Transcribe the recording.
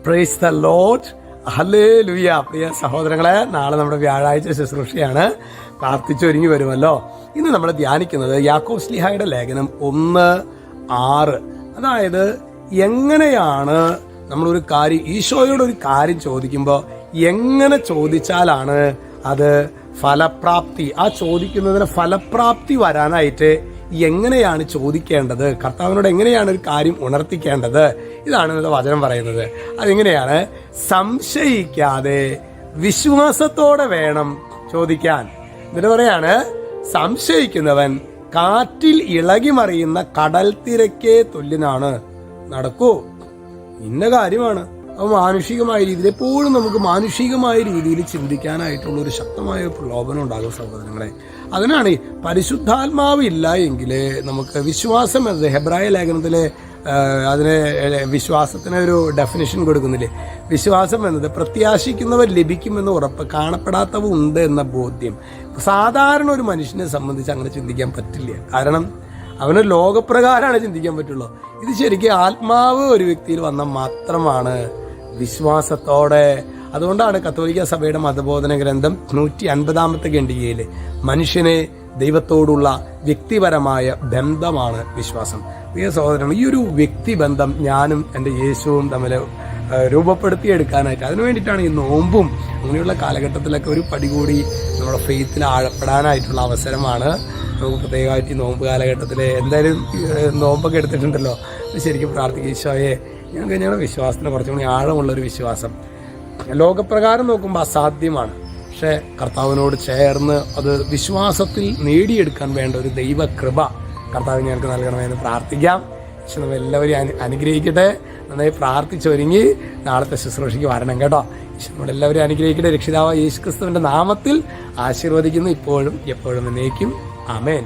Praise the Lord. Hallelujah. പ്രിയ സഹോദരങ്ങളെ, നാളെ നമ്മുടെ വ്യാഴാഴ്ച ശുശ്രൂഷയാണ്. പ്രാർത്ഥിച്ചൊരുങ്ങി വരുമല്ലോ. ഇന്ന് നമ്മൾ ധ്യാനിക്കുന്നത് യാക്കോബ് ശ്ലീഹായുടെ ലേഖനം 1:6. അതായത് എങ്ങനെയാണ് നമ്മളൊരു കാര്യം, ഈശോയോടൊരു കാര്യം ചോദിക്കുമ്പോൾ എങ്ങനെ ചോദിച്ചാലാണ് അത് ഫലപ്രാപ്തി, ആ ചോദിക്കുന്നതിന് ഫലപ്രാപ്തി വരാനായിട്ട് എങ്ങനെയാണ് ചോദിക്കേണ്ടത്, കർത്താവിനോട് എങ്ങനെയാണ് ഒരു കാര്യം ഉണർത്തിക്കേണ്ടത്, ഇതാണ് ഇന്നത്തെ വചനം പറയുന്നത്. അതെങ്ങനെയാണ്? സംശയിക്കാതെ വിശ്വാസത്തോടെ വേണം ചോദിക്കാൻ. എന്നിട്ട് പറയാണ്, സംശയിക്കുന്നവൻ കാറ്റിൽ ഇളകി മറിയുന്ന കടൽ തിരക്കേ തുല്യനാണ്. നടക്കൂ, ഇന്ന കാര്യമാണ്. അപ്പോൾ മാനുഷികമായ രീതിയിൽ എപ്പോഴും നമുക്ക് മാനുഷികമായ രീതിയിൽ ചിന്തിക്കാനായിട്ടുള്ള ഒരു ശക്തമായ പ്രലോഭനം ഉണ്ടാകും സഹോദരങ്ങളെ. അതിനാണ് പരിശുദ്ധാത്മാവ് ഇല്ല എങ്കിൽ നമുക്ക് വിശ്വാസം എന്നത്, ഹെബ്രായ ലേഖനത്തിലെ അതിന് വിശ്വാസത്തിന് ഒരു ഡെഫിനിഷൻ കൊടുക്കുന്നില്ലേ? വിശ്വാസം എന്നത് പ്രത്യാശിക്കുന്നവർ ലഭിക്കുമെന്ന് ഉറപ്പ്, കാണപ്പെടാത്തവ ഉണ്ട് എന്ന ബോധ്യം. സാധാരണ ഒരു മനുഷ്യനെ സംബന്ധിച്ച് അങ്ങനെ ചിന്തിക്കാൻ പറ്റില്ല. കാരണം അവന് ലോകപ്രകാരമാണ് ചിന്തിക്കാൻ പറ്റുള്ളൂ. ഇത് ശരിക്കും ആത്മാവ് ഒരു വ്യക്തിയിൽ വന്നാൽ മാത്രമാണ് വിശ്വാസത്തോടെ. അതുകൊണ്ടാണ് കത്തോലിക്ക സഭയുടെ മതബോധന ഗ്രന്ഥം 150 ഖണ്ഡികയിൽ മനുഷ്യനെ ദൈവത്തോടുള്ള വ്യക്തിപരമായ ബന്ധമാണ് വിശ്വാസം. പ്രിയ സഹോദരൻ, ഈ ഒരു വ്യക്തിബന്ധം ഞാനും എൻ്റെ യേശുവും തമ്മിൽ രൂപപ്പെടുത്തിയെടുക്കാനായിട്ട്, അതിനു വേണ്ടിയിട്ടാണ് ഈ നോമ്പും അങ്ങനെയുള്ള കാലഘട്ടത്തിലൊക്കെ ഒരു പടി കൂടി നമ്മുടെ ഫെയ്ത്തിൽ ആഴപ്പെടാനായിട്ടുള്ള അവസരമാണ്. നമുക്ക് പ്രത്യേകമായിട്ട് ഈ നോമ്പ് കാലഘട്ടത്തിൽ എന്തായാലും നോമ്പൊക്കെ എടുത്തിട്ടുണ്ടല്ലോ, ശരിക്കും പ്രാർത്ഥിക്കുക, ഈശോയെ ഞങ്ങളുടെ വിശ്വാസത്തിന് കുറച്ചും കൂടി ആഴമുള്ളൊരു വിശ്വാസം. ലോകപ്രകാരം നോക്കുമ്പോൾ അസാധ്യമാണ്, പക്ഷേ കർത്താവിനോട് ചേർന്ന് അത് വിശ്വാസത്തിൽ നേടിയെടുക്കാൻ വേണ്ട ഒരു ദൈവകൃപ കർത്താവ് ഞങ്ങൾക്ക് നൽകണമെന്ന് പ്രാർത്ഥിക്കാം. പക്ഷെ നമ്മൾ എല്ലാവരും അനുഗ്രഹിക്കട്ടെ. നന്നായി പ്രാർത്ഥിച്ചൊരുങ്ങി നാളത്തെ ശുശ്രൂഷയ്ക്ക് വരണം കേട്ടോ. നമ്മളെല്ലാവരും അനുഗ്രഹിക്കട്ടെ. രക്ഷിതാവ് യേശുക്രിസ്തുവിന്റെ നാമത്തിൽ ആശീർവദിക്കുന്നു, ഇപ്പോഴും എപ്പോഴും എന്നേക്കും. ആമേൻ.